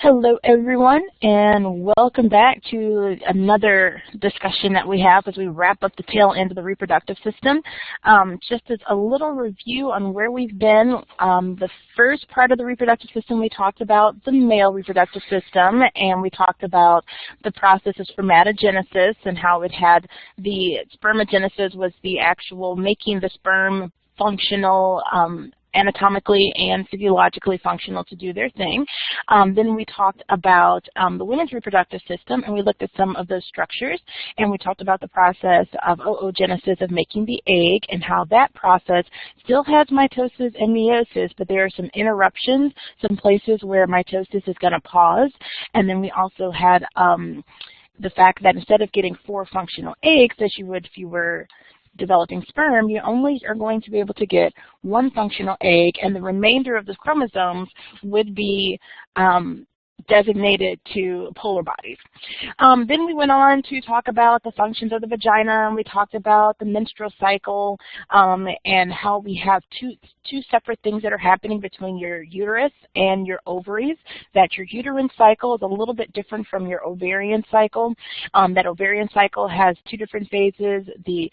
Hello everyone, and welcome back to another discussion that we have as we wrap up the tail end of the reproductive system. Just as a little review on where we've been, the first part of the reproductive system we talked about the male reproductive system, and we talked about the process of spermatogenesis and how it had the spermagenesis was the actual making the sperm functional anatomically and physiologically functional to do their thing. Then we talked about the women's reproductive system, and we looked at some of those structures, and we talked about the process of oogenesis, of making the egg, and how that process still has mitosis and meiosis, but there are some interruptions, some places where mitosis is going to pause. And then we also had the fact that instead of getting 4 functional eggs as you would if you were developing sperm, you only are going to be able to get 1 functional egg, and the remainder of the chromosomes would be designated to polar bodies. Then we went on to talk about the functions of the vagina, and we talked about the menstrual cycle and how we have two separate things that are happening between your uterus and your ovaries, that your uterine cycle is a little bit different from your ovarian cycle. That ovarian cycle has 2 different phases, the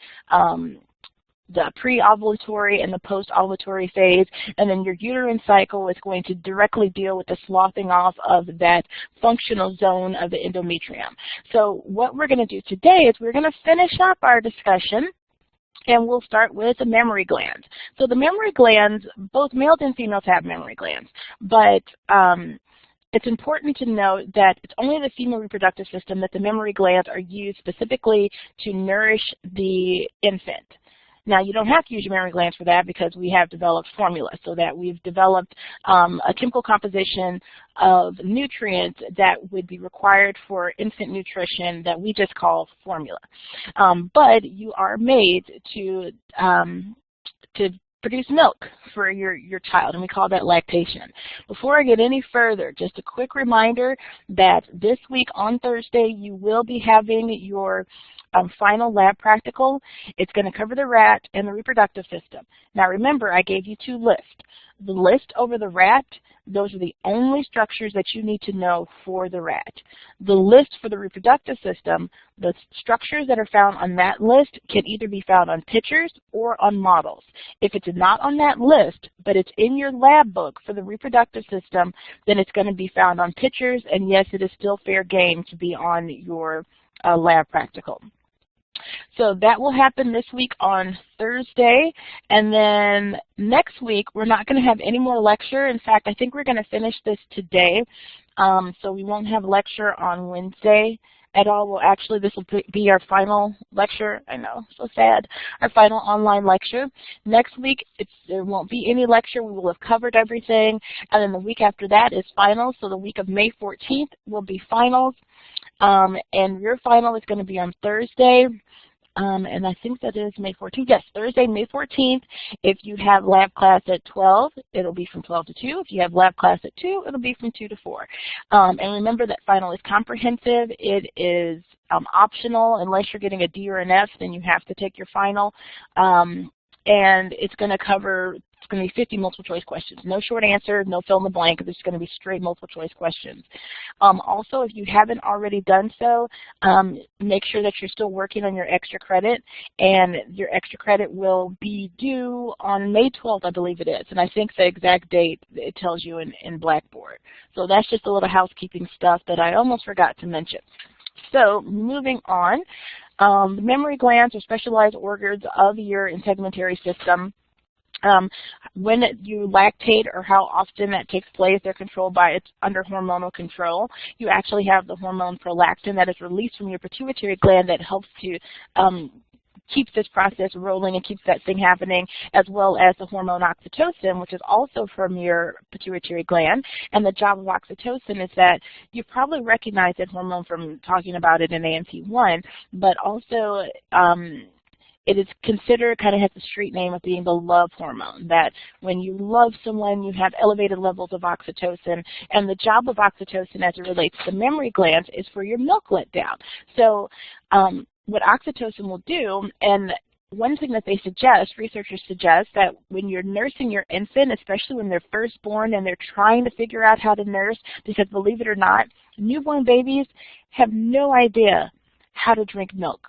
pre-ovulatory and the post-ovulatory phase, and then your uterine cycle is going to directly deal with the sloughing off of that functional zone of the endometrium. So what we're going to do today is we're going to finish up our discussion, and we'll start with the mammary glands. So the mammary glands, both males and females have mammary glands, but it's important to note that it's only the female reproductive system that the mammary glands are used specifically to nourish the infant. Now, you don't have to use your mammary glands for that because we have developed formula, so that we've developed a chemical composition of nutrients that would be required for infant nutrition that we just call formula. But you are made to produce milk for your child, and we call that lactation. Before I get any further, just a quick reminder that this week on Thursday you will be having your final lab practical. It's going to cover the rat and the reproductive system. Now remember, I gave you 2 lists. The list over the rat, those are the only structures that you need to know for the rat. The list for the reproductive system, the structures that are found on that list can either be found on pictures or on models. If it's not on that list, but it's in your lab book for the reproductive system, then it's going to be found on pictures, and yes, it is still fair game to be on your lab practical. So that will happen this week on Thursday, and then next week we're not going to have any more lecture. In fact, I think we're going to finish this today, so we won't have lecture on Wednesday at all. Well, actually, this will be our final lecture. I know, so sad. Our final online lecture. Next week, there won't be any lecture. We will have covered everything, and then the week after that is finals. So the week of May 14th will be finals, and your final is going to be on Thursday. And I think that is May 14th. Yes, Thursday, May 14th. If you have lab class at 12, it'll be from 12 to 2. If you have lab class at 2, it'll be from 2 to 4. And remember that final is comprehensive. It is optional. Unless you're getting a D or an F, then you have to take your final. And it's going to cover, it's going to be 50 multiple choice questions. No short answer, no fill in the blank. This is going to be straight multiple choice questions. Also, if you haven't already done so, make sure that you're still working on your extra credit, and your extra credit will be due on May 12th, I believe it is. And I think the exact date it tells you in Blackboard. So that's just a little housekeeping stuff that I almost forgot to mention. So moving on, the mammary glands are specialized organs of your integumentary system. When you lactate, or how often that takes place, they're controlled by, it's under hormonal control. You actually have the hormone prolactin that is released from your pituitary gland that helps to keeps this process rolling and keeps that thing happening, as well as the hormone oxytocin, which is also from your pituitary gland. And the job of oxytocin is that you probably recognize that hormone from talking about it in AMT1, but also it is considered, kind of has the street name of being the love hormone, that when you love someone, you have elevated levels of oxytocin, and the job of oxytocin as it relates to the mammary glands is for your milk let down. So what oxytocin will do, and one thing that they suggest, researchers suggest, that when you're nursing your infant, especially when they're first born and they're trying to figure out how to nurse, because believe it or not, newborn babies have no idea how to drink milk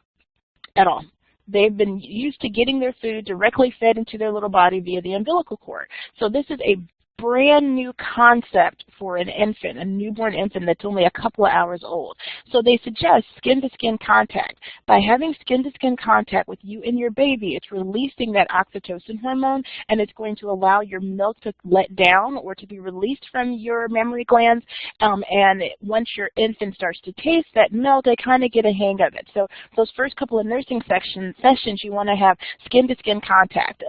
at all. They've been used to getting their food directly fed into their little body via the umbilical cord. So this is a brand new concept for an infant, a newborn infant that's only a couple of hours old. So they suggest skin-to-skin contact. By having skin-to-skin contact with you and your baby, it's releasing that oxytocin hormone, and it's going to allow your milk to let down or to be released from your mammary glands. And once your infant starts to taste that milk, they kind of get a hang of it. So those first couple of nursing sessions, you want to have skin-to-skin contact.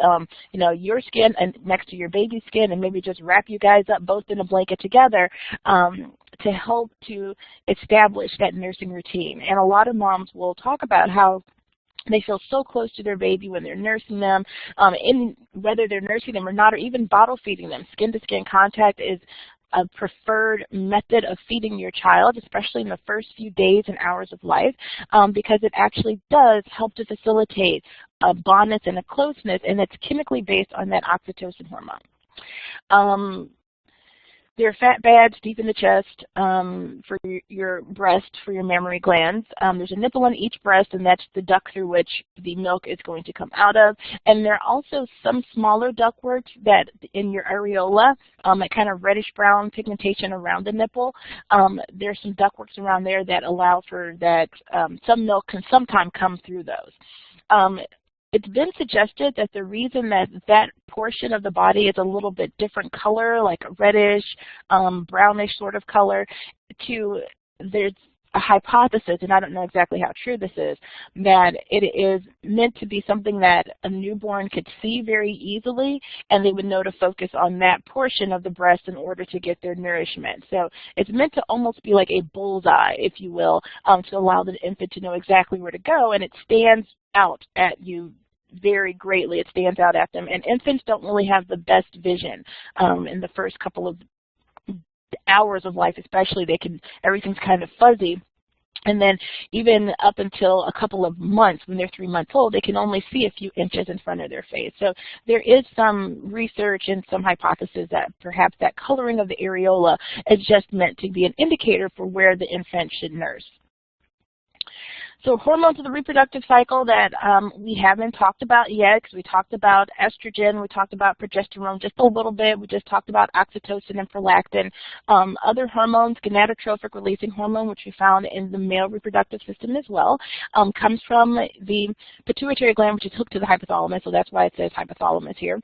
You know, your skin and next to your baby's skin, and maybe just wrap you guys up both in a blanket together to help to establish that nursing routine. And a lot of moms will talk about how they feel so close to their baby when they're nursing them, whether they're nursing them or not, or even bottle feeding them. Skin-to-skin contact is a preferred method of feeding your child, especially in the first few days and hours of life, because it actually does help to facilitate a bondness and a closeness, and it's chemically based on that oxytocin hormone. There are fat pads deep in the chest for your breast, for your mammary glands. There's a nipple on each breast, and that's the duct through which the milk is going to come out of. And there are also some smaller ductwork that in your areola, that kind of reddish-brown pigmentation around the nipple. There's some ductworks around there that allow for that. Some milk can sometimes come through those. It's been suggested that the reason that that portion of the body is a little bit different color, like a reddish, brownish sort of color, there's a hypothesis, and I don't know exactly how true this is, that it is meant to be something that a newborn could see very easily, and they would know to focus on that portion of the breast in order to get their nourishment. So it's meant to almost be like a bullseye, if you will, to allow the infant to know exactly where to go, and it stands out at you very greatly. It stands out at them. And infants don't really have the best vision in the first couple of hours of life, especially. Everything's kind of fuzzy. And then even up until a couple of months, when they're 3 months old, they can only see a few inches in front of their face. So there is some research and some hypothesis that perhaps that coloring of the areola is just meant to be an indicator for where the infant should nurse. So hormones of the reproductive cycle that we haven't talked about yet, because we talked about estrogen, we talked about progesterone just a little bit, we just talked about oxytocin and prolactin. Other hormones, gonadotrophic releasing hormone, which we found in the male reproductive system as well, comes from the pituitary gland, which is hooked to the hypothalamus, so that's why it says hypothalamus here.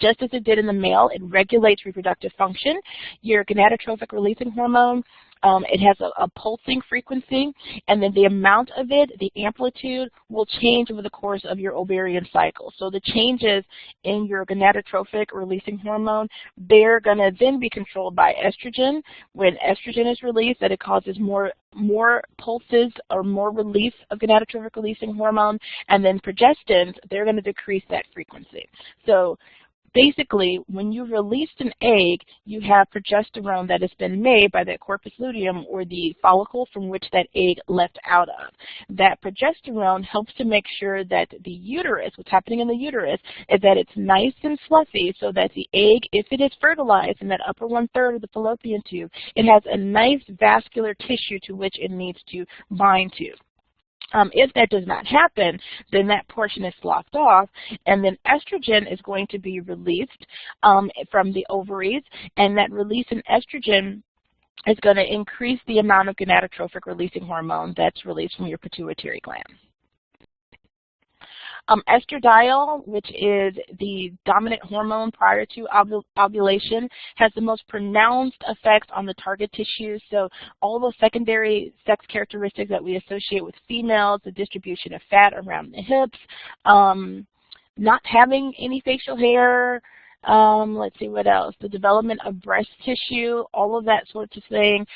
Just as it did in the male, it regulates reproductive function. Your gonadotrophic releasing hormone, it has a pulsing frequency, and then the amount of it, the amplitude, will change over the course of your ovarian cycle. So the changes in your gonadotrophic releasing hormone, they're going to then be controlled by estrogen. When estrogen is released, that it causes more pulses or more release of gonadotrophic releasing hormone, and then progestins, they're going to decrease that frequency. So basically, when you've released an egg, you have progesterone that has been made by that corpus luteum, or the follicle from which that egg left out of. That progesterone helps to make sure that the uterus, what's happening in the uterus, is that it's nice and fluffy, so that the egg, if it is fertilized in that upper 1/3 of the fallopian tube, it has a nice vascular tissue to which it needs to bind to. If that does not happen, then that portion is sloughed off, and then estrogen is going to be released from the ovaries, and that release in estrogen is going to increase the amount of gonadotrophic releasing hormone that's released from your pituitary gland. Estradiol, which is the dominant hormone prior to ovulation, has the most pronounced effects on the target tissues. So all those secondary sex characteristics that we associate with females, the distribution of fat around the hips, not having any facial hair, let's see what else, the development of breast tissue, all of that sorts of thing,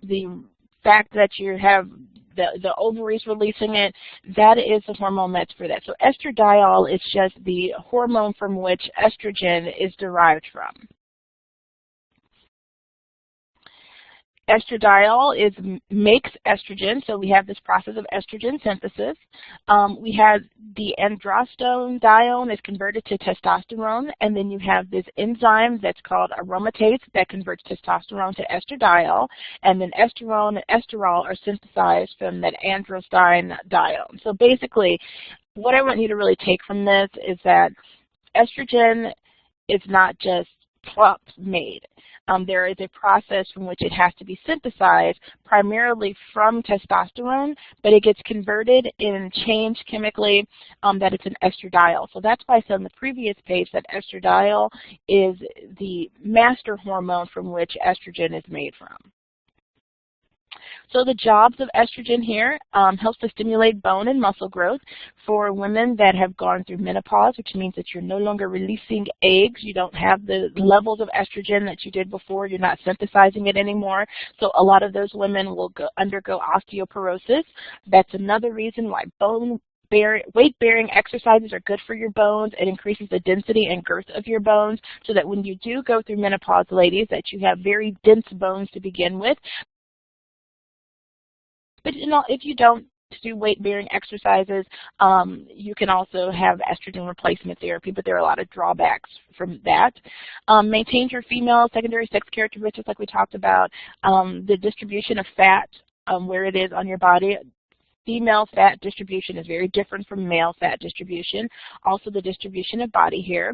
the fact that you have the ovaries releasing it, that is the hormone that's for that. So estradiol is just the hormone from which estrogen is derived from. Estradiol makes estrogen, so we have this process of estrogen synthesis. We have the androstenedione is converted to testosterone, and then you have this enzyme that's called aromatase that converts testosterone to estradiol, and then estrone and esterol are synthesized from that androstenedione. So basically, what I want you to really take from this is that estrogen is not just plop made. There is a process from which it has to be synthesized, primarily from testosterone, but it gets converted and changed chemically that it's an estradiol. So that's why I said on the previous page that estradiol is the master hormone from which estrogen is made from. So the jobs of estrogen here helps to stimulate bone and muscle growth for women that have gone through menopause, which means that you're no longer releasing eggs. You don't have the levels of estrogen that you did before. You're not synthesizing it anymore. So a lot of those women will undergo osteoporosis. That's another reason why weight-bearing exercises are good for your bones. It increases the density and girth of your bones so that when you do go through menopause, ladies, that you have very dense bones to begin with. But if you don't do weight-bearing exercises, you can also have estrogen replacement therapy, but there are a lot of drawbacks from that. Maintains your female secondary sex characteristics like we talked about. The distribution of fat, where it is on your body. Female fat distribution is very different from male fat distribution. Also the distribution of body hair.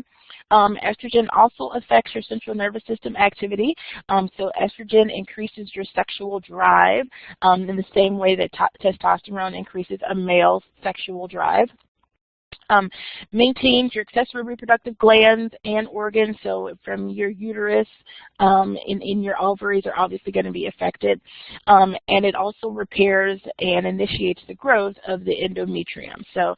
Estrogen also affects your central nervous system activity. So estrogen increases your sexual drive in the same way that testosterone increases a male's sexual drive. Maintains your accessory reproductive glands and organs, so from your uterus in your ovaries are obviously going to be affected. And it also repairs and initiates the growth of the endometrium. So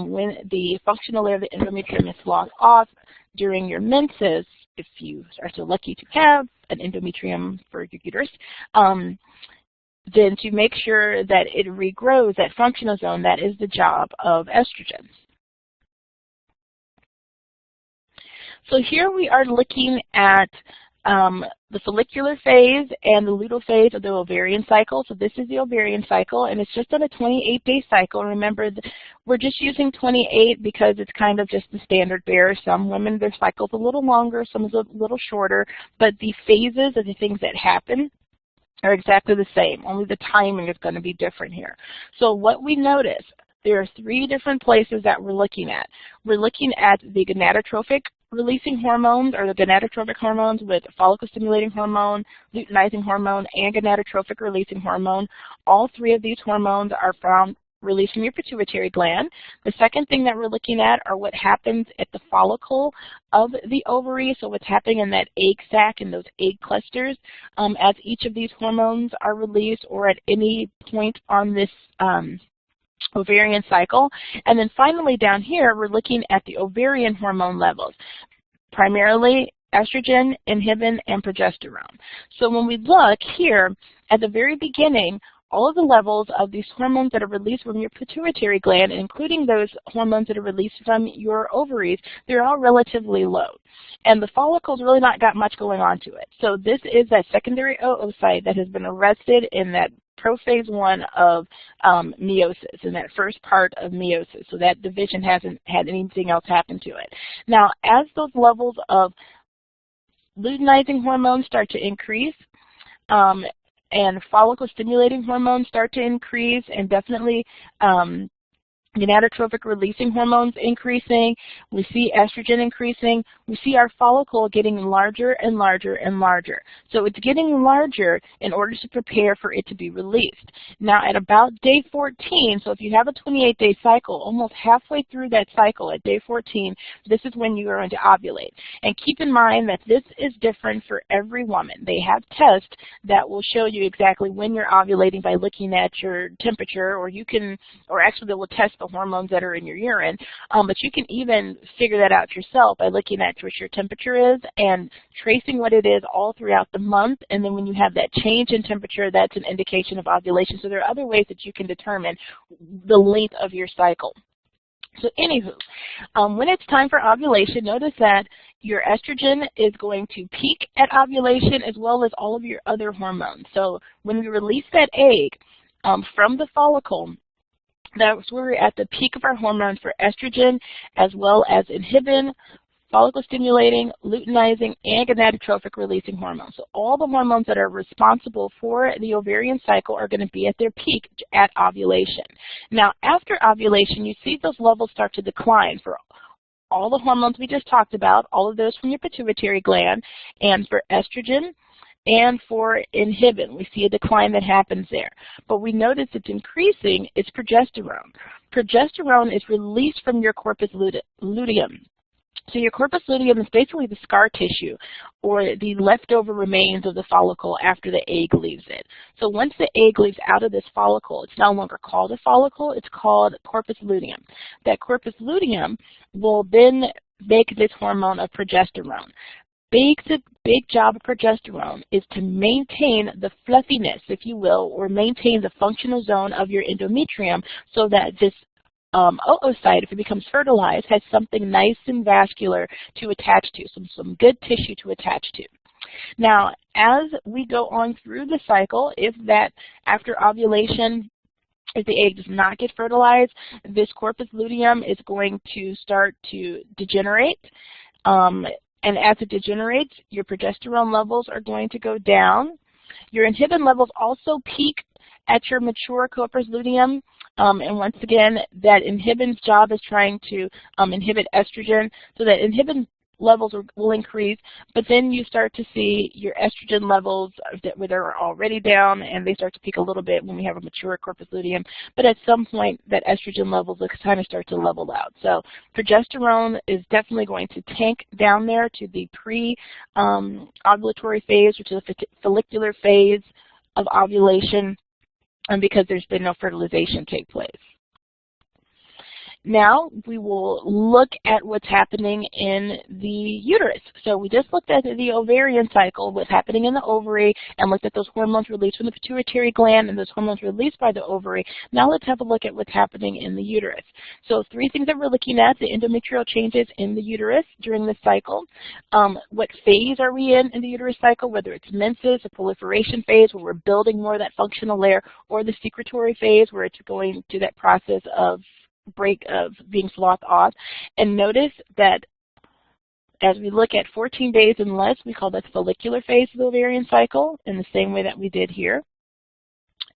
when the functional layer of the endometrium is lost off during your menses, if you are so lucky to have an endometrium for your uterus, then to make sure that it regrows that functional zone, that is the job of estrogen. So here we are looking at the follicular phase and the luteal phase of the ovarian cycle. So this is the ovarian cycle, and it's just on a 28-day cycle. Remember, we're just using 28 because it's kind of just the standard bearer. Some women, their cycle's a little longer, some is a little shorter, but the phases of the things that happen are exactly the same. Only the timing is going to be different here. So what we notice, there are 3 different places that we're looking at. We're looking at the gonadotrophic releasing hormones, or the gonadotrophic hormones with follicle-stimulating hormone, luteinizing hormone, and gonadotrophic releasing hormone. All 3 of these hormones are found released from your pituitary gland. The second thing that we're looking at are what happens at the follicle of the ovary, so what's happening in that egg sac and those egg clusters as each of these hormones are released or at any point on this ovarian cycle. And then finally down here, we're looking at the ovarian hormone levels, primarily estrogen, inhibin, and progesterone. So when we look here at the very beginning, all of the levels of these hormones that are released from your pituitary gland, including those hormones that are released from your ovaries, they're all relatively low. And the follicle's really not got much going on to it. So this is that secondary oocyte that has been arrested in that prophase 1 of meiosis, in that first part of meiosis. So that division hasn't had anything else happen to it. Now, as those levels of luteinizing hormones start to increase, and follicle-stimulating hormones start to increase, and definitely gonadotrophic releasing hormones increasing, we see estrogen increasing, we see our follicle getting larger and larger and larger. So it's getting larger in order to prepare for it to be released. Now at about day 14, so if you have a 28-day cycle, almost halfway through that cycle at day 14, this is when you are going to ovulate. And keep in mind that this is different for every woman. They have tests that will show you exactly when you're ovulating by looking at your temperature, or you can, or actually they will test the hormones that are in your urine, but you can even figure that out yourself by looking at what your temperature is and tracing what it is all throughout the month, and then when you have that change in temperature, that's an indication of ovulation. So there are other ways that you can determine the length of your cycle. So anywho, when it's time for ovulation, notice that your estrogen is going to peak at ovulation as well as all of your other hormones. So when we release that egg from the follicle, that's where we're at the peak of our hormones for estrogen as well as inhibin, follicle stimulating, luteinizing, and gonadotrophic releasing hormones. So all the hormones that are responsible for the ovarian cycle are going to be at their peak at ovulation. Now after ovulation, you see those levels start to decline for all the hormones we just talked about, all of those from your pituitary gland, and for estrogen and for inhibin. We see a decline that happens there. But we notice it's increasing is progesterone. Progesterone is released from your corpus luteum. So your corpus luteum is basically the scar tissue or the leftover remains of the follicle after the egg leaves it. So once the egg leaves out of this follicle, it's no longer called a follicle, it's called corpus luteum. That corpus luteum will then make this hormone of progesterone. Big job of progesterone is to maintain the fluffiness, if you will, or maintain the functional zone of your endometrium so that this oocyte, if it becomes fertilized, has something nice and vascular to attach to, some good tissue to attach to. Now, as we go on through the cycle, if that after ovulation, if the egg does not get fertilized, this corpus luteum is going to start to degenerate. And as it degenerates, your progesterone levels are going to go down. Your inhibin levels also peak at your mature corpus luteum. And once again, that inhibin's job is trying to inhibit estrogen, so that inhibin levels will increase, but then you start to see your estrogen levels that are already down, and they start to peak a little bit when we have a mature corpus luteum, but at some point that estrogen levels will kind of start to level out. So progesterone is definitely going to tank down there to the pre-ovulatory phase or to the follicular phase of ovulation, because there's been no fertilization take place. Now we will look at what's happening in the uterus. So we just looked at the ovarian cycle, what's happening in the ovary, and looked at those hormones released from the pituitary gland and those hormones released by the ovary. Now let's have a look at what's happening in the uterus. So three things that we're looking at: the endometrial changes in the uterus during this cycle. What phase are we in the uterus cycle, whether it's menses, a proliferation phase where we're building more of that functional layer, or the secretory phase where it's going through that process of being sloughed off. And notice that as we look at 14 days and less, we call that the follicular phase of the ovarian cycle in the same way that we did here.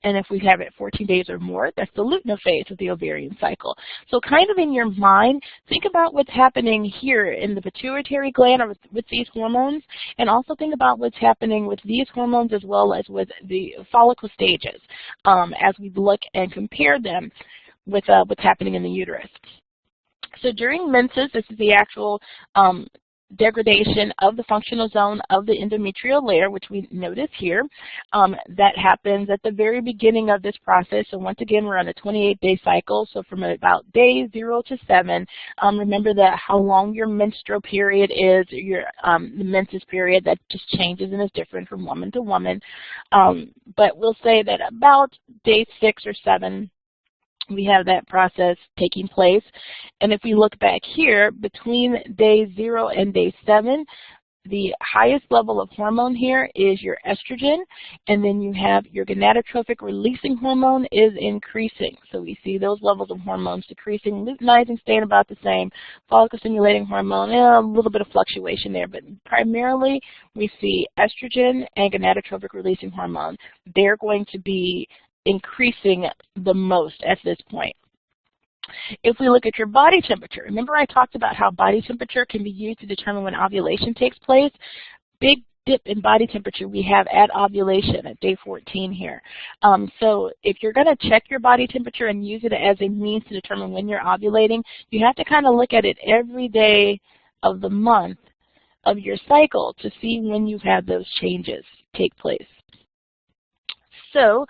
And if we have it 14 days or more, that's the luteal phase of the ovarian cycle. So kind of in your mind, think about what's happening here in the pituitary gland or with these hormones, and also think about what's happening with these hormones as well as with the follicle stages as we look and compare them with what's happening in the uterus. So during menses, this is the actual degradation of the functional zone of the endometrial layer, which we notice here. That happens at the very beginning of this process. So once again, we're on a 28-day cycle. So from about day 0 to 7, remember that how long your menstrual period is, your the menses period, that just changes and is different from woman to woman. But we'll say that about day 6 or 7, we have that process taking place. And if we look back here, between day 0 and day 7, the highest level of hormone here is your estrogen, and then you have your gonadotrophic releasing hormone is increasing. So we see those levels of hormones decreasing, luteinizing staying about the same, follicle stimulating hormone, a little bit of fluctuation there, but primarily we see estrogen and gonadotrophic releasing hormone. They're going to be increasing the most at this point. If we look at your body temperature, remember I talked about how body temperature can be used to determine when ovulation takes place. Big dip in body temperature we have at ovulation at day 14 here. So if you're going to check your body temperature and use it as a means to determine when you're ovulating, you have to kind of look at it every day of the month of your cycle to see when you have those changes take place. So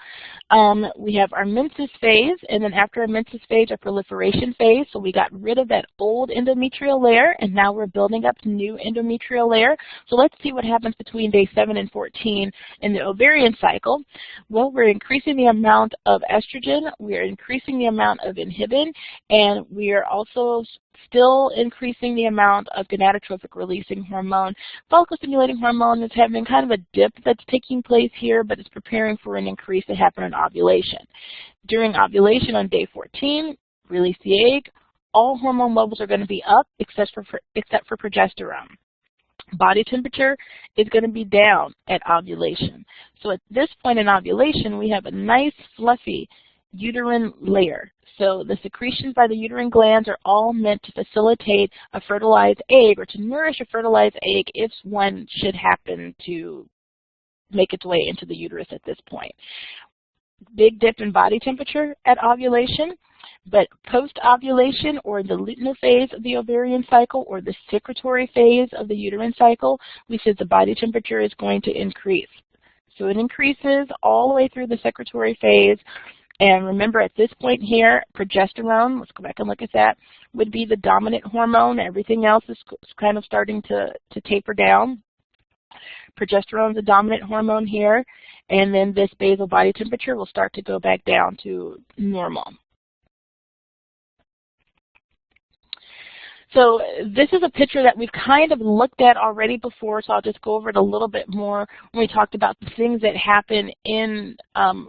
we have our menses phase, and then after our menses phase, our proliferation phase. So we got rid of that old endometrial layer, and now we're building up new endometrial layer. So let's see what happens between day 7 and 14 in the ovarian cycle. Well, we're increasing the amount of estrogen, we're increasing the amount of inhibin, and we are also still increasing the amount of gonadotropic releasing hormone. Follicle stimulating hormone is having kind of a dip that's taking place here, but it's preparing for an increase to happen in ovulation. During ovulation on day 14, release the egg. All hormone levels are going to be up except for progesterone. Body temperature is going to be down at ovulation. So at this point in ovulation, we have a nice fluffy uterine layer. So the secretions by the uterine glands are all meant to facilitate a fertilized egg or to nourish a fertilized egg if one should happen to make its way into the uterus at this point. Big dip in body temperature at ovulation. But post-ovulation, or the luteal phase of the ovarian cycle, or the secretory phase of the uterine cycle, we said the body temperature is going to increase. So it increases all the way through the secretory phase. And remember, at this point here, progesterone, let's go back and look at that, would be the dominant hormone. Everything else is kind of starting to taper down. Progesterone is the dominant hormone here. And then this basal body temperature will start to go back down to normal. So this is a picture that we've kind of looked at already before, so I'll just go over it a little bit more when we talked about the things that happen in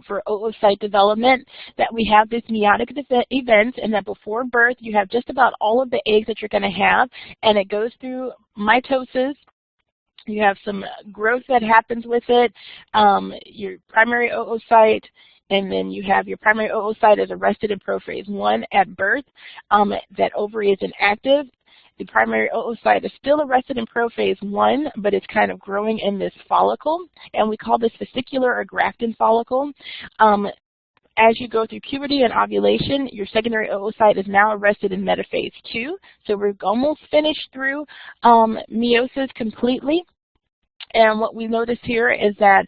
for oocyte development, that we have these meiotic events, and that before birth you have just about all of the eggs that you're going to have, and it goes through mitosis. You have some growth that happens with it, your primary oocyte, and then you have your primary oocyte is arrested in prophase 1 at birth. That ovary is inactive. The primary oocyte is still arrested in prophase 1, but it's kind of growing in this follicle, and we call this vesicular or Grafton follicle. As you go through puberty and ovulation, your secondary oocyte is now arrested in metaphase 2. So we're almost finished through meiosis completely. And what we notice here is that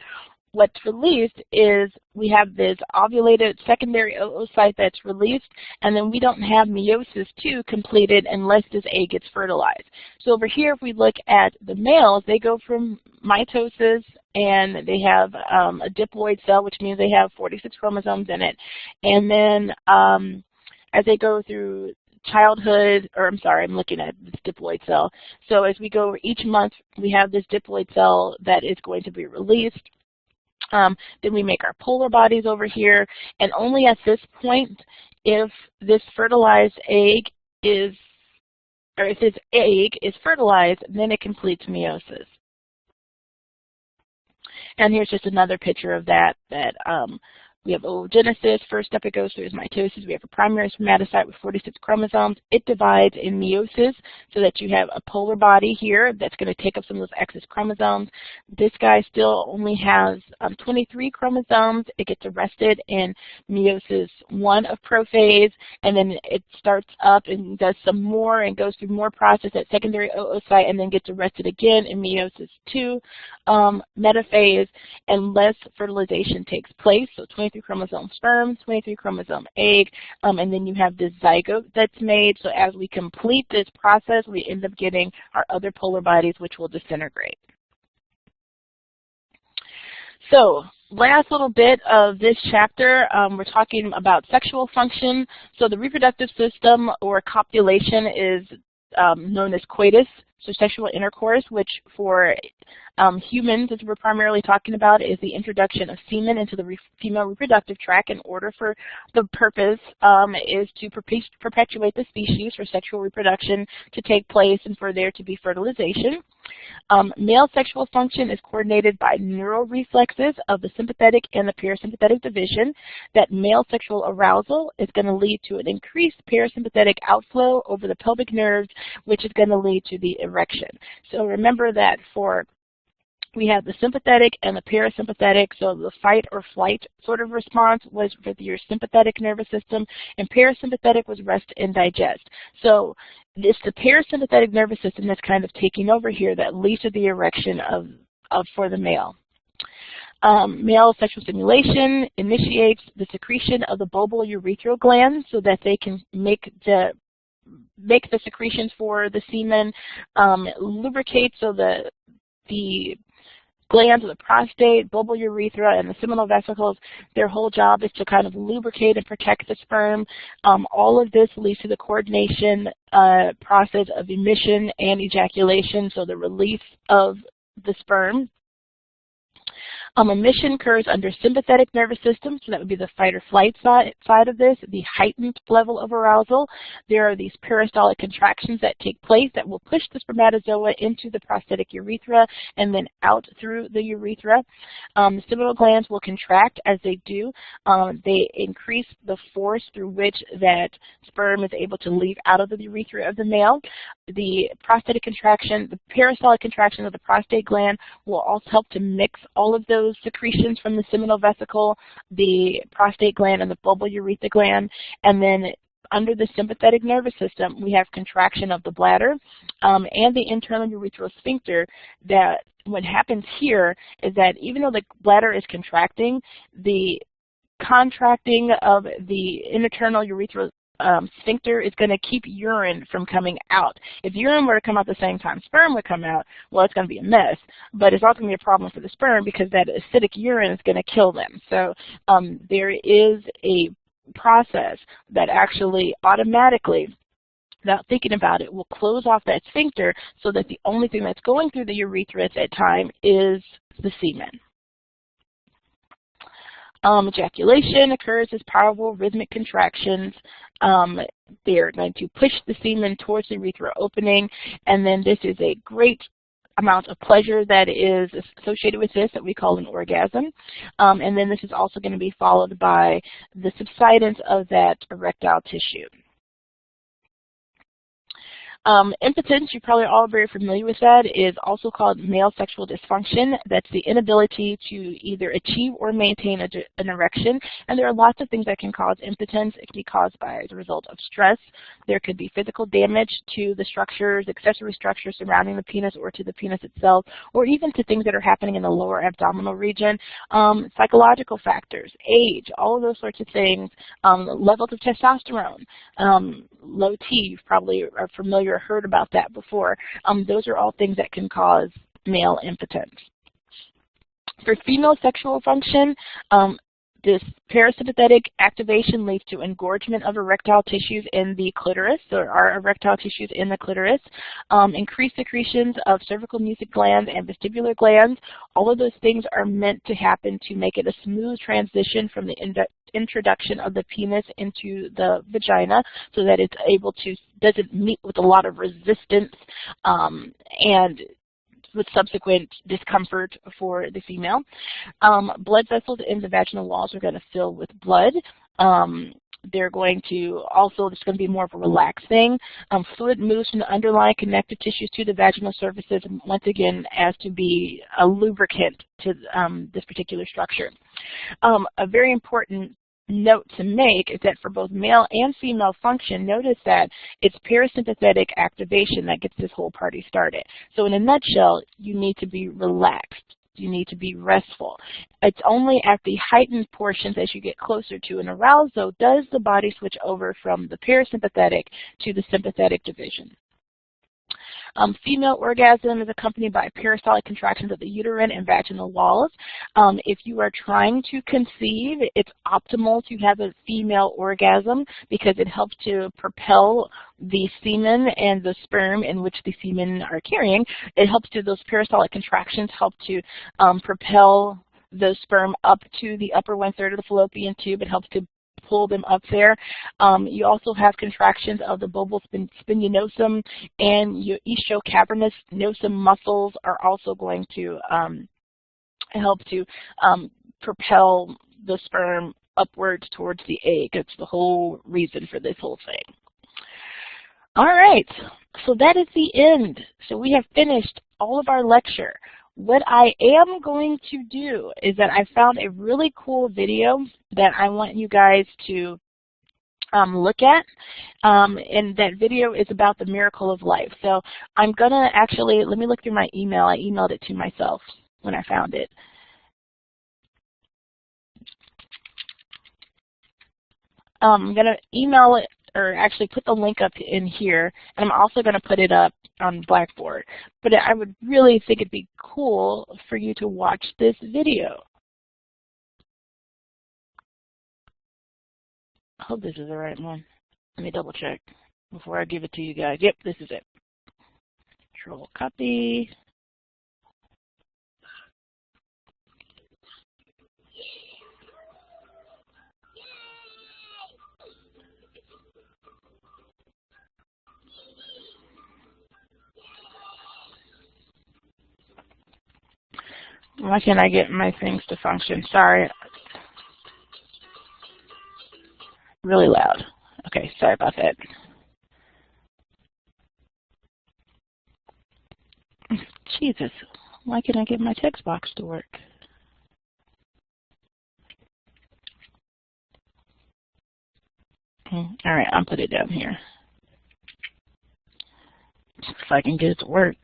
what's released is we have this ovulated secondary oocyte that's released, and then we don't have meiosis 2 completed unless this egg gets fertilized. So over here, if we look at the males, they go from mitosis, and they have a diploid cell, which means they have 46 chromosomes in it. And then as they go through childhood, or I'm sorry, I'm looking at this diploid cell. So as we go over each month, we have this diploid cell that is going to be released. Then we make our polar bodies over here, and only at this point, if this fertilized egg is, or if this egg is fertilized, then it completes meiosis. And here's just another picture of that, we have oogenesis. First step it goes through is mitosis. We have a primary spermatocyte with 46 chromosomes. It divides in meiosis so that you have a polar body here that's going to take up some of those excess chromosomes. This guy still only has 23 chromosomes. It gets arrested in meiosis 1 of prophase, and then it starts up and does some more and goes through more process at secondary oocyte, and then gets arrested again in meiosis 2 metaphase, unless fertilization takes place. So 23 chromosome sperm, 23 chromosome egg, and then you have this zygote that's made. So as we complete this process, we end up getting our other polar bodies, which will disintegrate. So last little bit of this chapter, we're talking about sexual function. So the reproductive system, or copulation, is known as coitus, so sexual intercourse, which for humans, as we're primarily talking about, is the introduction of semen into the female reproductive tract in order for the purpose is to perpetuate the species, for sexual reproduction to take place and for there to be fertilization. Male sexual function is coordinated by neural reflexes of the sympathetic and the parasympathetic division. That male sexual arousal is going to lead to an increased parasympathetic outflow over the pelvic nerves, which is going to lead to the erection. So remember that we have the sympathetic and the parasympathetic, so the fight or flight sort of response was with your sympathetic nervous system, and parasympathetic was rest and digest. So it's the parasympathetic nervous system that's kind of taking over here that leads to the erection for the male. Male sexual stimulation initiates the secretion of the bulbourethral glands so that they can make the secretions for the semen, lubricate so the glands of the prostate, bulbal urethra, and the seminal vesicles, their whole job is to kind of lubricate and protect the sperm. All of this leads to the coordination process of emission and ejaculation, so the release of the sperm. Emission occurs under sympathetic nervous system, so that would be the fight or flight side of this, the heightened level of arousal. There are these peristaltic contractions that take place that will push the spermatozoa into the prostatic urethra and then out through the urethra. The seminal glands will contract as they do. They increase the force through which that sperm is able to leave out of the urethra of the male. The prostatic contraction, the peristaltic contraction of the prostate gland will also help to mix all of those secretions from the seminal vesicle, the prostate gland, and the bulbal urethra gland. And then under the sympathetic nervous system, we have contraction of the bladder and the internal urethral sphincter. That what happens here is that even though the bladder is contracting, the contracting of the internal urethral sphincter is going to keep urine from coming out. If urine were to come out at the same time sperm would come out, well, it's going to be a mess. But it's also going to be a problem for the sperm because that acidic urine is going to kill them. So there is a process that actually automatically, without thinking about it, will close off that sphincter so that the only thing that's going through the urethra at that time is the semen. Ejaculation occurs as powerful rhythmic contractions. They're going to push the semen towards the urethra opening, and then this is a great amount of pleasure that is associated with this that we call an orgasm. And then this is also going to be followed by the subsidence of that erectile tissue. Impotence, you're probably all very familiar with that, is also called male sexual dysfunction. That's the inability to either achieve or maintain an erection. And there are lots of things that can cause impotence. It can be caused by the result of stress. There could be physical damage to the structures, accessory structures surrounding the penis or to the penis itself, or even to things that are happening in the lower abdominal region. Psychological factors, age, all of those sorts of things, levels of testosterone, low T, you probably are familiar or heard about that before. Those are all things that can cause male impotence. For female sexual function, this parasympathetic activation leads to engorgement of erectile tissues in the clitoris. There are erectile tissues in the clitoris. Increased secretions of cervical mucus glands and vestibular glands. All of those things are meant to happen to make it a smooth transition from the introduction of the penis into the vagina so that it's able to, doesn't meet with a lot of resistance and with subsequent discomfort for the female. Blood vessels in the vaginal walls are going to fill with blood. They're going to also, it's going to be more of a relaxed thing. Fluid moves from the underlying connective tissues to the vaginal surfaces, once again, as to be a lubricant to this particular structure. A very important note to make is that for both male and female function, notice that it's parasympathetic activation that gets this whole party started. So in a nutshell, you need to be relaxed. You need to be restful. It's only at the heightened portions as you get closer to an arousal does the body switch over from the parasympathetic to the sympathetic division. Female orgasm is accompanied by peristaltic contractions of the uterine and vaginal walls. If you are trying to conceive, it's optimal to have a female orgasm because it helps to propel the semen and the sperm in which the semen are carrying. It helps to, those peristaltic contractions help to propel the sperm up to the upper 1/3 of the fallopian tube. It helps to pull them up there. You also have contractions of the bulbal spinosum, and your ischiocavernous nosum muscles are also going to help to propel the sperm upwards towards the egg. That's the whole reason for this whole thing. All right, so that is the end. So we have finished all of our lecture. What I am going to do is that I found a really cool video that I want you guys to look at, and that video is about the miracle of life. So I'm going to actually, let me look through my email. I emailed it to myself when I found it. I'm going to email or actually put the link up in here, and I'm also going to put it up on Blackboard. But I would really think it'd be cool for you to watch this video. I hope this is the right one. Let me double check before I give it to you guys. Yep, this is it. Control copy. Why can't I get my things to function? Sorry. Really loud. Okay, sorry about that. Jesus, why can't I get my text box to work? All right, I'll put it down here. If I can get it to work.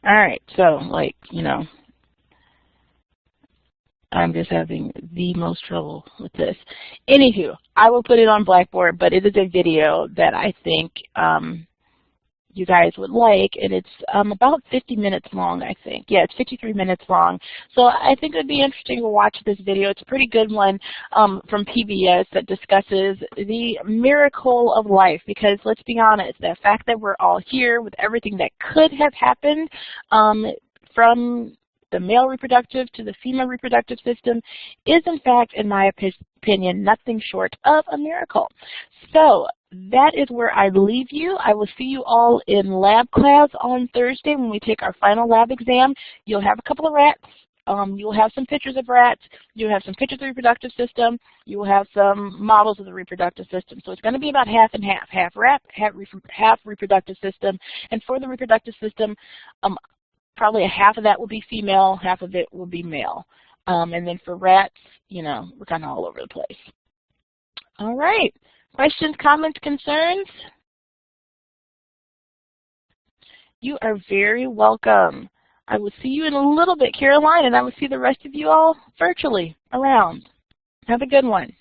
All right, so, like, you know, I'm just having the most trouble with this. Anywho, I will put it on Blackboard, but it is a video that I think you guys would like, and it's about 50 minutes long, I think. Yeah, it's 53 minutes long. So I think it would be interesting to watch this video. It's a pretty good one from PBS that discusses the miracle of life, because let's be honest, the fact that we're all here with everything that could have happened from the male reproductive to the female reproductive system is, in fact, in my opinion, nothing short of a miracle. So that is where I leave you. I will see you all in lab class on Thursday when we take our final lab exam. You'll have a couple of rats. You'll have some pictures of rats. You'll have some pictures of the reproductive system. You will have some models of the reproductive system. So it's going to be about half and half, half rat, half reproductive system. And for the reproductive system, probably a half of that will be female, half of it will be male. And then for rats, you know, we're kind of all over the place. All right. Questions, comments, concerns? You are very welcome. I will see you in a little bit, Caroline, and I will see the rest of you all virtually around. Have a good one.